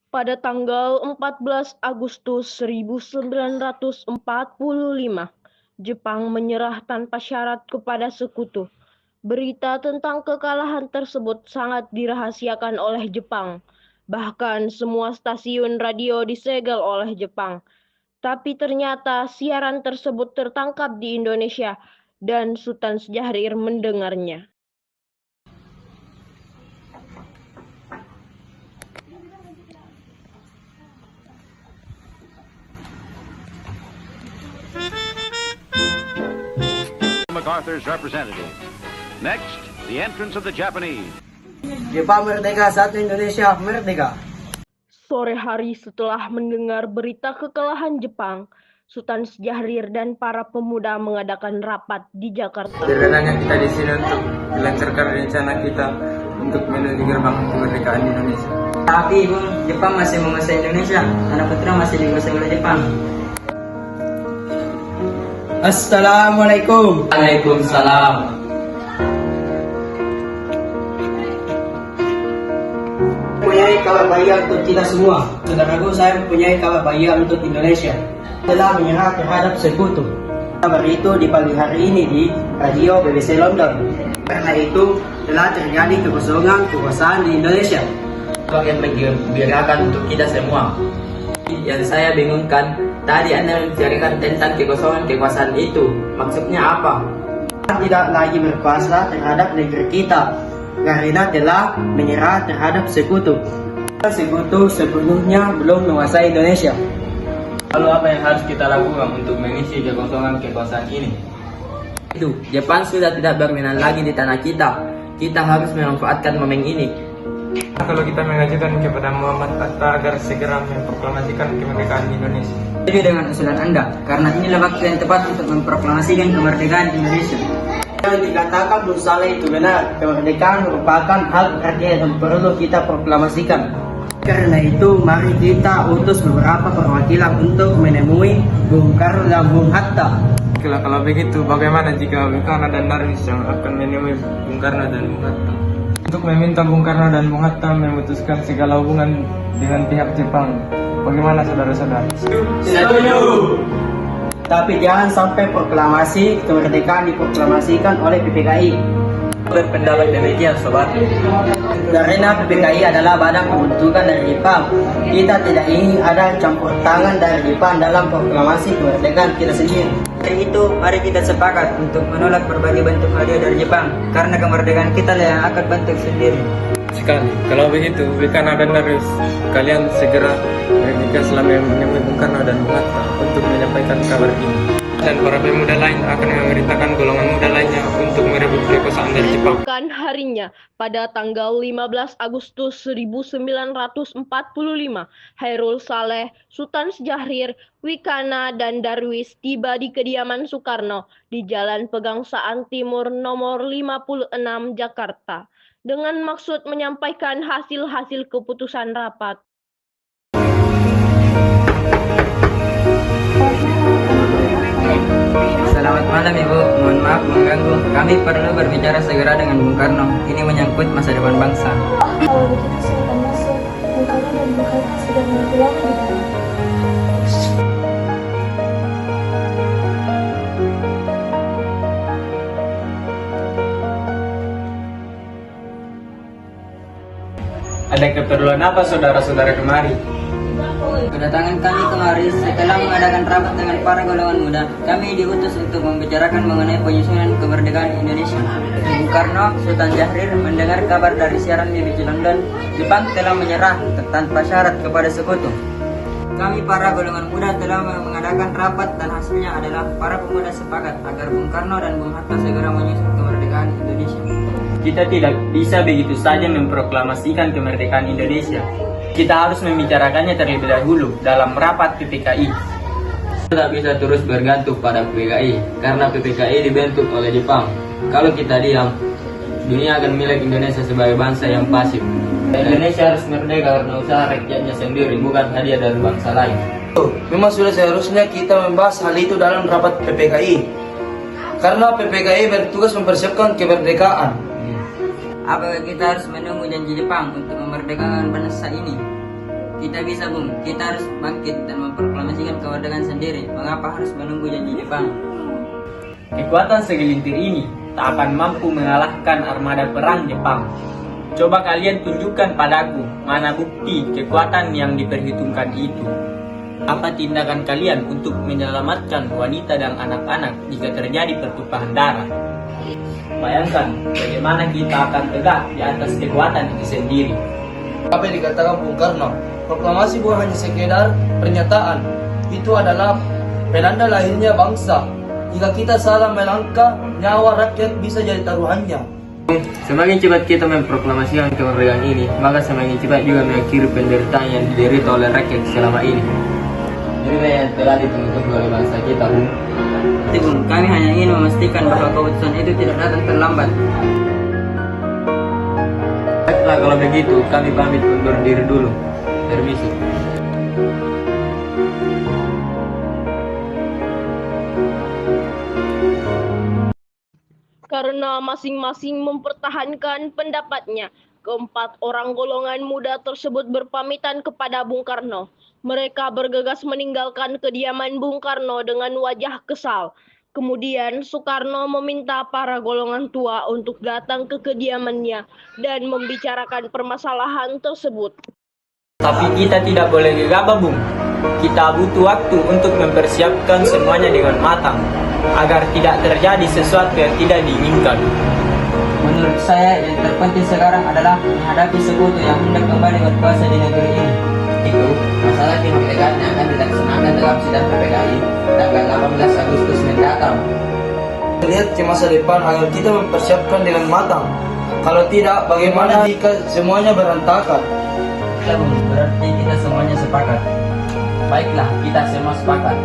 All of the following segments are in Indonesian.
Pada tanggal 14 Agustus 1945, Jepang menyerah tanpa syarat kepada sekutu. Berita tentang kekalahan tersebut sangat dirahasiakan oleh Jepang. Bahkan semua stasiun radio disegel oleh Jepang. Tapi ternyata siaran tersebut tertangkap di Indonesia dan Sultan Syahrir mendengarnya. MacArthur's representative. Next, the entrance of the Japanese. Jepang merdeka, satu Indonesia merdeka. Sore hari setelah mendengar berita kekalahan Jepang, Sultan Syahrir dan para pemuda mengadakan rapat di Jakarta. Kedatangan kita di sini untuk melancarkan rencana kita untuk menuju gerbang kemerdekaan Indonesia. Tapi Ibu, Jepang masih menguasai Indonesia. Anak putra masih dikuasai oleh Jepang. Assalamualaikum. Waalaikumsalam. Mempunyai kabar bahagia untuk kita semua. Saudaraku, saya mempunyai kabar bahagia untuk Indonesia. Telah menyerah terhadap sekutu. Kabar itu di pagi hari ini di radio BBC London. Karena itu telah terjadi kekosongan kekuasaan di Indonesia. Yang menggembirakan untuk kita semua. Yang saya bingungkan, tadi Anda menceritakan tentang kekosongan kekuasaan itu. Maksudnya apa? Tidak lagi berkuasa terhadap negeri kita karena telah menyerah terhadap sekutu. Sekutu sepenuhnya belum menguasai Indonesia. Lalu apa yang harus kita lakukan untuk mengisi kekosongan kekuasaan ini? Itu, Jepang sudah tidak berminat lagi di tanah kita. Kita harus memanfaatkan momen ini. Kalau kita mengajukan kepada Muhammad Hatta agar segera memproklamasikan kemerdekaan Indonesia. Setuju dengan usulan Anda, karena inilah waktu yang tepat untuk memproklamasikan kemerdekaan Indonesia. Yang dikatakan Bung Saleh itu benar, kemerdekaan merupakan hal berarti yang perlu kita proklamasikan. Karena itu, mari kita utus beberapa perwakilan untuk menemui Bung Karno dan Bung Hatta. Kalau begitu, bagaimana jika Bung Karno dan Darwis yang akan menemui Bung Karno dan Bung Hatta? Untuk meminta Bung Karno dan Bung Hatta memutuskan segala hubungan dengan pihak Jepang. Bagaimana saudara-saudara? Setuju. Tapi jangan sampai proklamasi kemerdekaan diproklamasikan oleh PPKI. Berpendapat demikian, sobat. Karena PPKI adalah badan pembentukan dari Jepang. Kita tidak ingin ada campur tangan dari Jepang dalam proklamasi kemerdekaan kita sendiri. Dari itu, mari kita sepakat untuk menolak berbagai bentuk hadiah dari Jepang. Karena kemerdekaan kita lah yang akan bentuk sendiri. Sekali. Kalau begitu, Bung Karno dan Darwis, kalian segera menikah selama menemui Bung Karno dan Bung Hatta untuk menyampaikan kabar ini. Dan para pemuda lain akan memerintahkan golongan muda lainnya untuk merebut kekuasaan dari Jepang. Bukan harinya, pada tanggal 15 Agustus 1945, Hairul Saleh, Sultan Syahrir, Wikana, dan Darwis tiba di kediaman Soekarno di Jalan Pegangsaan Timur nomor 56 Jakarta dengan maksud menyampaikan hasil-hasil keputusan rapat. Selamat malam Ibu, mohon maaf mengganggu. Kami perlu berbicara segera dengan Bung Karno. Ini menyangkut masa depan bangsa. Kalau begitu silakan masuk. Bung Karno dan Bung Hatta sudah menunggu lama di dalam. Ada keperluan apa saudara-saudara kemari? Kedatangan kami kemari setelah mengadakan rapat dengan para golongan muda. Kami diutus untuk membicarakan mengenai penyusunan kemerdekaan Indonesia. Bung Karno, Sultan Syahrir mendengar kabar dari siaran BBC London, Jepang telah menyerah tanpa syarat kepada sekutu. Kami para golongan muda telah mengadakan rapat dan hasilnya adalah para pemuda sepakat agar Bung Karno dan Bung Hatta segera menyusun kemerdekaan Indonesia. Kita tidak bisa begitu saja memproklamasikan kemerdekaan Indonesia. Kita harus membicarakannya terlebih dahulu dalam rapat PPKI. Kita tidak bisa terus bergantung pada PPKI karena PPKI dibentuk oleh Jepang. Kalau kita diam, dunia akan milik Indonesia sebagai bangsa yang pasif. Indonesia harus merdeka karena usaha rakyatnya sendiri, bukan hadiah dari bangsa lain. Memang sudah seharusnya kita membahas hal itu dalam rapat PPKI. Karena PPKI bertugas mempersiapkan kemerdekaan. Apakah kita harus menunggu janji Jepang untuk memerdekakan bangsa ini? Kita bisa, Bung. Kita harus bangkit dan memproklamasikan kemerdekaan sendiri. Mengapa harus menunggu janji Jepang? Kekuatan segelintir ini tak akan mampu mengalahkan armada perang Jepang. Coba kalian tunjukkan padaku mana bukti kekuatan yang diperhitungkan itu. Apa tindakan kalian untuk menyelamatkan wanita dan anak-anak jika terjadi pertumpahan darah? Bayangkan bagaimana kita akan tegak di atas kekuatan itu sendiri. Apa yang dikatakan Bung Karno, proklamasi bukan hanya sekedar pernyataan. Itu adalah penanda lahirnya bangsa. Jika kita salah melangkah, nyawa rakyat bisa jadi taruhannya. Semakin cepat kita memproklamasikan kemerdekaan ini, maka semakin cepat juga mengakhiri penderitaan yang diderita oleh rakyat selama ini. Inilah yang telah dituntut oleh bangsa kita, Bung. Bung, kami hanya ingin memastikan bahwa keputusan itu tidak datang terlambat. Baiklah kalau begitu, kami pamit undur diri dulu. Permisi. Karena masing-masing mempertahankan pendapatnya, keempat orang golongan muda tersebut berpamitan kepada Bung Karno. Mereka bergegas meninggalkan kediaman Bung Karno dengan wajah kesal. Kemudian Soekarno meminta para golongan tua untuk datang ke kediamannya dan membicarakan permasalahan tersebut. Tapi kita tidak boleh gegabah, Bung. Kita butuh waktu untuk mempersiapkan semuanya dengan matang, agar tidak terjadi sesuatu yang tidak diinginkan. Menurut saya yang terpenting sekarang adalah menghadapi sekutu yang hendak kembali berkuasa di negeri ini. Itu masalah kemerdekaan yang akan dilaksanakan dalam sidang PPKI tanggal 18 Agustus mendatang. Lihat ke masa depan agar kita mempersiapkan dengan matang. Kalau tidak, bagaimana jika semuanya berantakan? Ya, Bung, berarti kita semuanya sepakat. Baiklah, kita semua sepakat.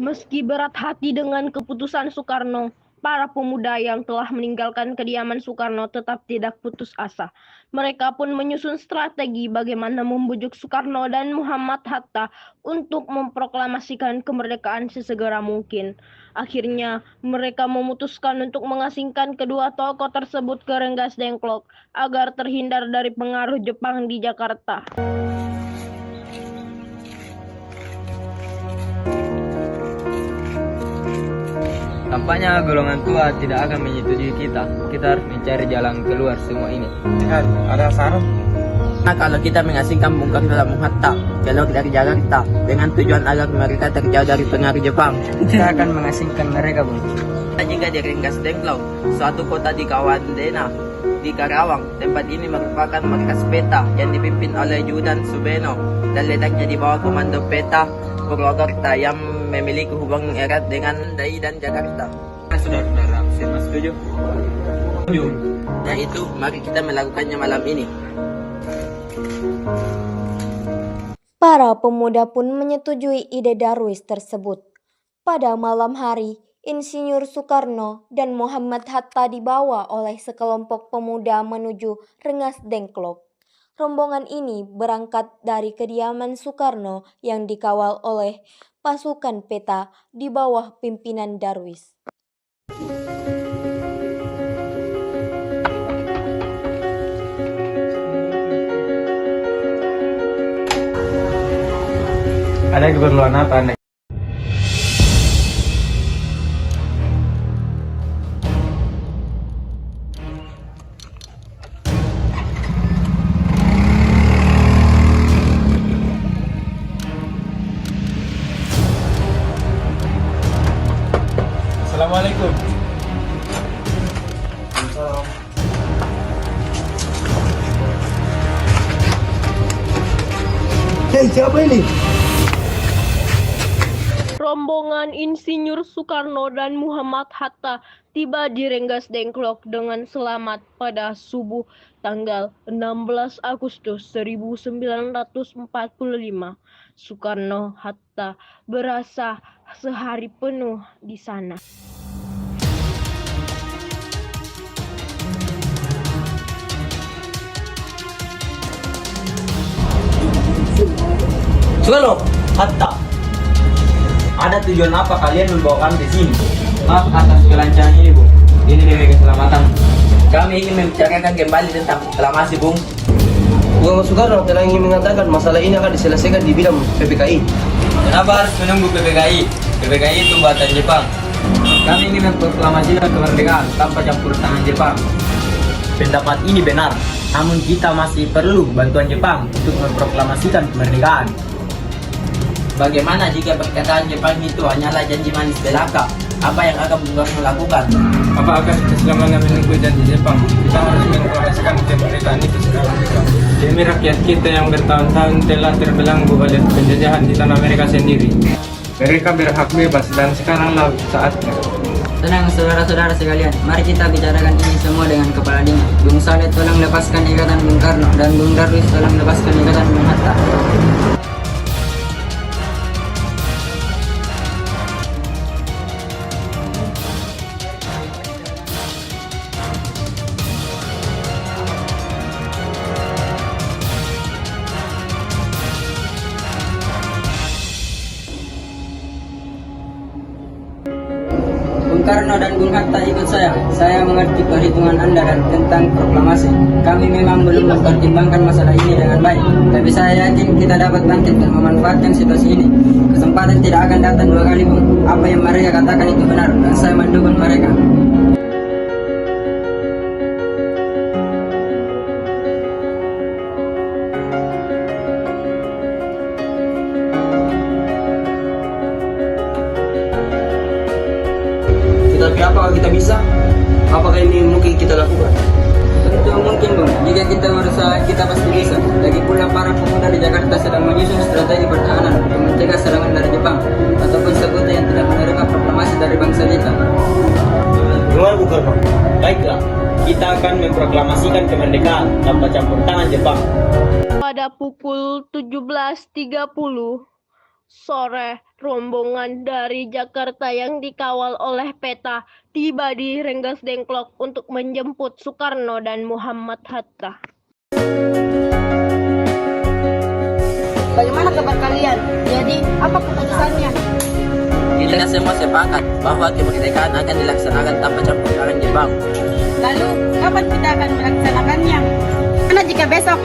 Meski berat hati dengan keputusan Soekarno, para pemuda yang telah meninggalkan kediaman Soekarno tetap tidak putus asa. Mereka pun menyusun strategi bagaimana membujuk Soekarno dan Muhammad Hatta untuk memproklamasikan kemerdekaan sesegera mungkin. Akhirnya, mereka memutuskan untuk mengasingkan kedua tokoh tersebut ke Rengas Dengklok agar terhindar dari pengaruh Jepang di Jakarta. Tampaknya golongan tua tidak akan menyetujui kita. Kita harus mencari jalan keluar semua ini. Ada saran? Nah, kalau kita mengasingkan Bung Karno dan Bung Hatta keluar dari Jakarta dengan tujuan agar mereka terjauh dari pengaruh Jepang, Kita akan mengasingkan mereka, Bung. jika di Rengas Dengklok, suatu kota di Kawandena, di Karawang, tempat ini merupakan markas peta yang dipimpin oleh Judan Subeno dan letaknya di bawah komando peta Purwokerta yang memiliki hubungan erat dengan Dai dan Jakarta. Saudara-saudara, saya setuju. Nah itu, mari kita melakukannya malam ini. Para pemuda pun menyetujui ide Darwis tersebut. Pada malam hari, Insinyur Soekarno dan Muhammad Hatta dibawa oleh sekelompok pemuda menuju Rengas Dengklok. Rombongan ini berangkat dari kediaman Soekarno yang dikawal oleh pasukan peta di bawah pimpinan Darwis. Ada keperluan apa Anda? Assalamualaikum. Hei, siapa ini? Rombongan Insinyur Soekarno dan Muhammad Hatta tiba di Rengas Dengklok dengan selamat pada subuh tanggal 16 Agustus 1945. Soekarno Hatta berasa sehari penuh di sana. Soekarno, Hatta. Ada tujuan apa kalian membawa kami ke sini? Maaf atas kelancaran ini, Bung. Ini demi keselamatan. Kami ingin membicarakan kembali tentang proklamasi, Bung. Muhammad Soekarno telah ingin mengatakan masalah ini akan diselesaikan di bidang PPKI. Kenapa harus menunggu PPKI? PPKI itu buatan Jepang. Kami ingin memproklamasikan kemerdekaan tanpa campur tangan Jepang. Pendapat ini benar, namun kita masih perlu bantuan Jepang untuk memproklamasikan kemerdekaan. Bagaimana jika perkataan Jepang itu hanyalah janji manis belaka? Apa yang akan Bung Karno lakukan? Apa akan kita selama menunggu janji Jepang? Kita harus memproklamasikan kemerdekaan itu sekarang juga. Demi rakyat kita yang bertahun-tahun telah terbelenggu oleh penjajahan di tanah mereka sendiri. Mereka berhak bebas dan sekaranglah saatnya. Tenang saudara-saudara sekalian, mari kita bicarakan ini semua dengan kepala dingin. Bung Saleh tolong lepaskan ikatan Bung Karno dan Bung Darwis tolong lepaskan ikatan Bung Hatta. Bung Karno dan Bung Hatta ikut saya. Saya mengerti perhitungan Anda dan tentang proklamasi. Kami memang belum mempertimbangkan masalah ini dengan baik, tapi saya yakin kita dapat bangkit dan memanfaatkan situasi ini. Kesempatan tidak akan datang dua kali, Bung. Apa yang mereka katakan itu benar, dan saya mendukung mereka. Tetapi apakah kita bisa? Apakah ini mungkin kita lakukan? Tentu mungkin, Bung. Jika kita berusaha, kita pasti bisa. Lagi pula para pemuda di Jakarta sedang menyusun strategi pertahanan untuk mencegah serangan dari Jepang ataupun sekutu yang tidak menerima proklamasi dari bangsa kita. Gimana Bung Karno? Baiklah, kita akan memproklamasikan kemerdekaan tanpa campur tangan Jepang. Pada pukul 17.30 sore, rombongan dari Jakarta yang dikawal oleh Peta tiba di Rengas Dengklok untuk menjemput Soekarno dan Muhammad Hatta. Bagaimana kabar kalian? Jadi, apa keputusannya? Kita semua sepakat bahwa kemerdekaan akan dilaksanakan tanpa campur tangan Jepang. Lalu, kapan kita akan melaksanakannya? Karena jika besok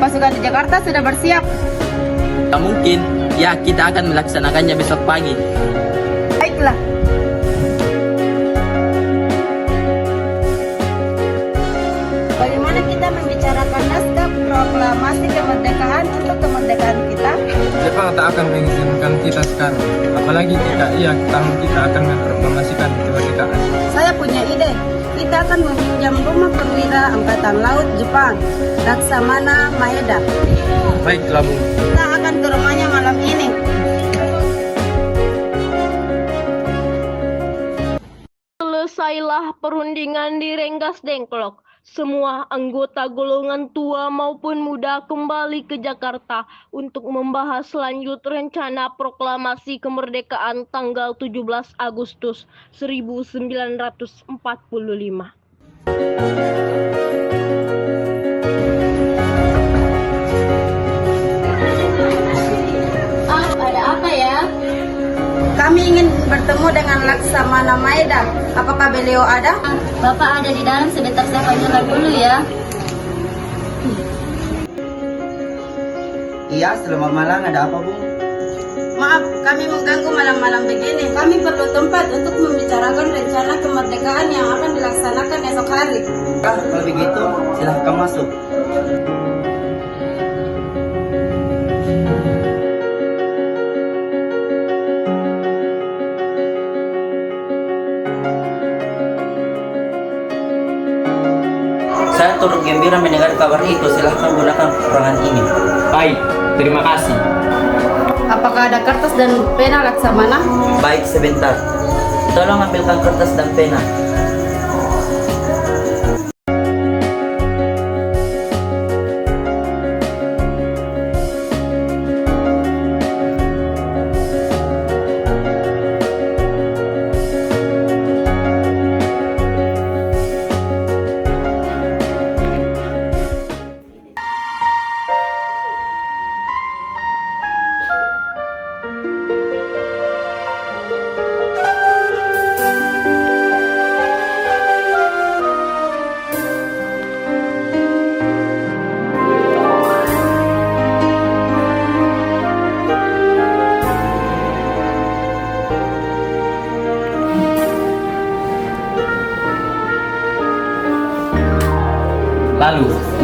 pasukan di Jakarta sudah bersiap. Tak mungkin, ya kita akan melaksanakannya besok pagi. Baiklah. Bagaimana kita membicarakan naskah proklamasi kemerdekaan untuk kemerdekaan kita? Jepang tak akan mengizinkan kita sekarang. Apalagi jika tahun kita akan memproklamasikan kemerdekaan. Saya punya ide. Kita akan meminjam rumah perwira Angkatan Laut Jepang, Laksamana Maeda. Baiklah Bung. Kita akan ke rumahnya malam ini. Selesailah perundingan di Rengas Dengklok. Semua anggota golongan tua maupun muda kembali ke Jakarta untuk membahas lanjut rencana proklamasi kemerdekaan tanggal 17 Agustus 1945. Ada apa ya? Kami ingin bertemu dengan Laksamana Maeda. Apakah beliau ada? Bapak ada di dalam, sebentar saya panggilkan dulu ya. Iya, selamat malam. Ada apa, Bung? Maaf, kami mengganggu malam-malam begini. Kami perlu tempat untuk membicarakan rencana kemerdekaan yang akan dilaksanakan esok hari. Kalau begitu, silahkan masuk. Saya turut gembira mendengar kabar itu. Silahkan gunakan ruangan ini. Baik, terima kasih. Apakah ada kertas dan pena, Laksamana? Baik, sebentar. Tolong ambilkan kertas dan pena.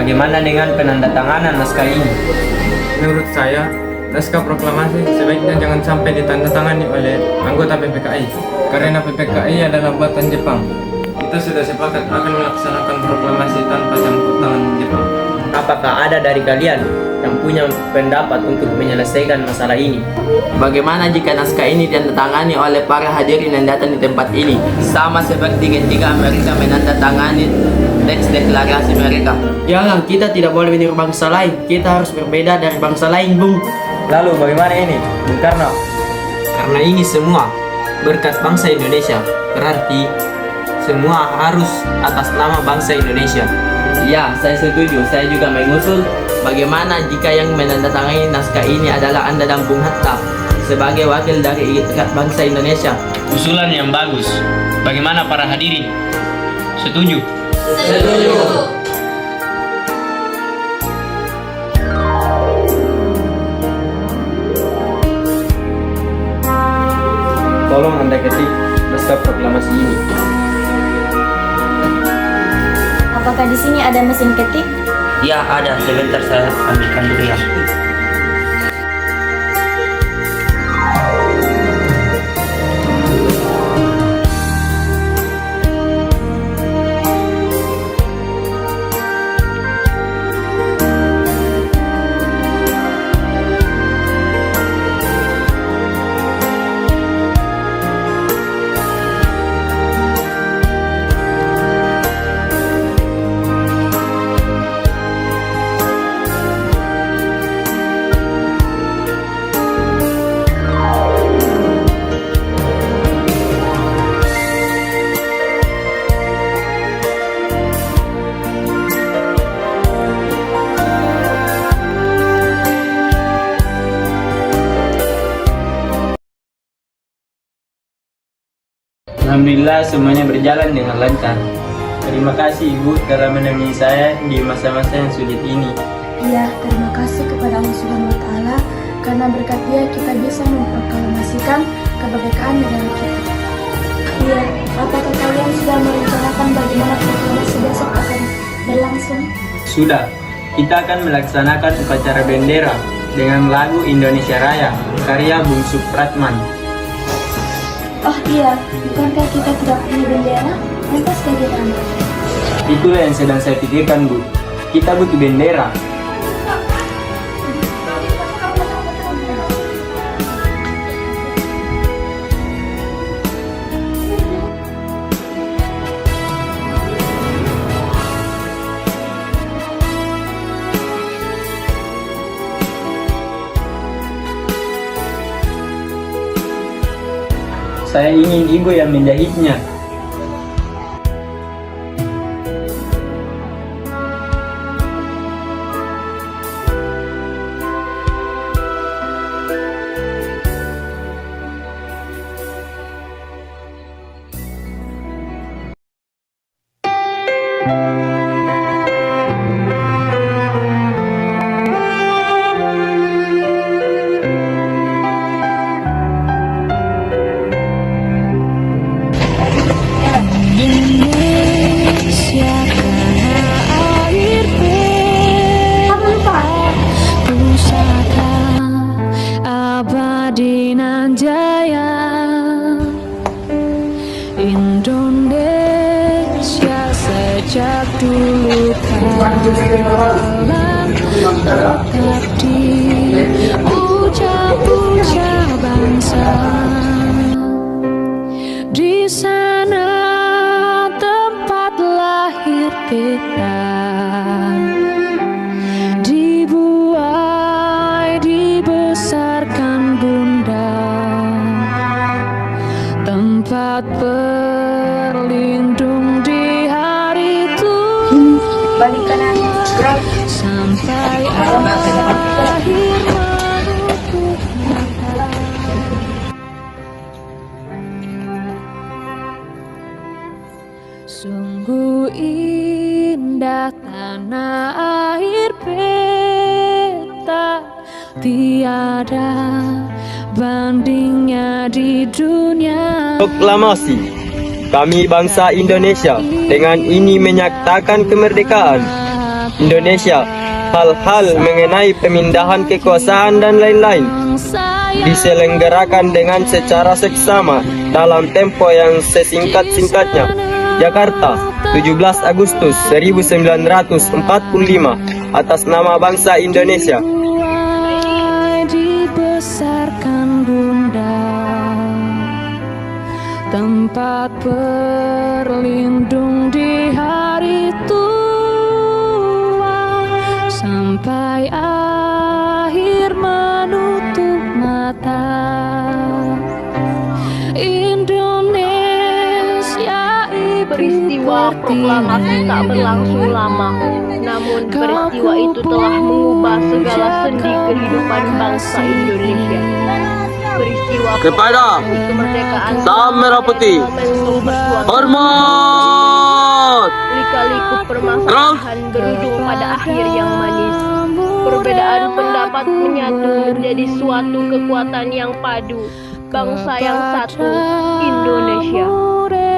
Bagaimana dengan penandatanganan naskah ini? Menurut saya, naskah proklamasi sebaiknya jangan sampai ditandatangani oleh anggota PPKI, karena PPKI adalah buatan Jepang. Kita sudah sepakat akan melaksanakan proklamasi tanpa campur tangan Jepang. Apakah ada dari kalian yang punya pendapat untuk menyelesaikan masalah ini? Bagaimana jika naskah ini ditandatangani oleh para hadirin yang datang di tempat ini? Sama seperti ketika Amerika menandatangani teks deklarasi mereka. Jangan, kita tidak boleh meniru bangsa lain. Kita harus berbeda dari bangsa lain, Bung. Lalu bagaimana ini, Bung Karno? Karena ini semua berkat bangsa Indonesia, berarti semua harus atas nama bangsa Indonesia. Ya, saya setuju. Saya juga mengusul bagaimana jika yang menandatangani naskah ini adalah Anda dan Bung Hatta sebagai wakil dari bangsa Indonesia. Usulan yang bagus. Bagaimana para hadirin? Setuju? Setuju. Tolong Anda ketik naskah proklamasi ini. Apakah di sini ada mesin ketik? Ya, ada. Sebentar saya ambilkan dulu ya. Alhamdulillah semuanya berjalan dengan lancar. Terima kasih Ibu telah menemani saya di masa-masa yang sulit ini. Iya, terima kasih kepada Allah Subhanahu wa Ta'ala karena berkat Dia kita bisa memproklamasikan kemerdekaan negara kita. Iya, apakah kalian sudah merencanakan bagaimana proklamasi besok akan berlangsung? Sudah, kita akan melaksanakan upacara bendera dengan lagu Indonesia Raya karya Bung Supratman. Oh iya, bukankah kita tidak punya bendera? Lantas bagaimana? Itulah yang sedang saya pikirkan, Bu. Kita butuh bendera. Saya ingin Ibu yang menjahitnya. Indonesia sejak dulu kalah tetap dipuja-puja bangsa. Di sana tempat lahir kita, dibuai dibesarkan bunda, tempat berlindung di hari tua, Balik kanan, gerak. sampai akhir menutup mata. Sungguh indah tanah air beta, tiada bandingnya di dunia. Proklamasi. Kami bangsa Indonesia dengan ini menyatakan kemerdekaan. Indonesia, hal-hal mengenai pemindahan kekuasaan dan lain-lain diselenggarakan dengan secara seksama dalam tempo yang sesingkat-singkatnya. Jakarta, 17 Agustus 1945, atas nama bangsa Indonesia. Dibesarkan Bunda, tempat berlindung di hari tua, sampai akhir menutup mata. Indonesia, Peristiwa proklamasi tak berlangsung lama, namun peristiwa itu telah mengubah segala sendi kehidupan bangsa Indonesia. Peristiwa Kepada proklamasi kemerdekaan Sang Merah Putih, momentum bersuatu hormat! lika-liku permasalahan berujung pada akhir yang manis. Perbedaan pendapat menyatu menjadi suatu kekuatan yang padu. Bangsa yang satu, Indonesia.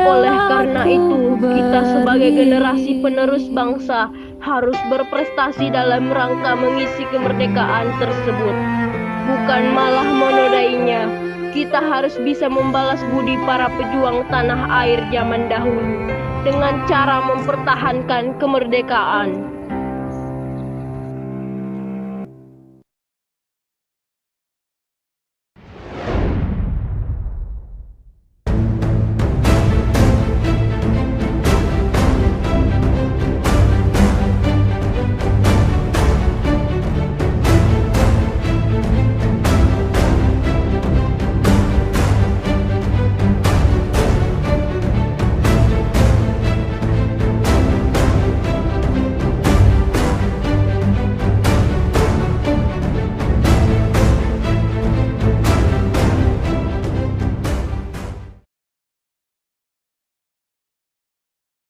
Oleh karena itu, kita sebagai generasi penerus bangsa harus berprestasi dalam rangka mengisi kemerdekaan tersebut. Bukan malah menodainya, kita harus bisa membalas budi para pejuang tanah air zaman dahulu dengan cara mempertahankan kemerdekaan.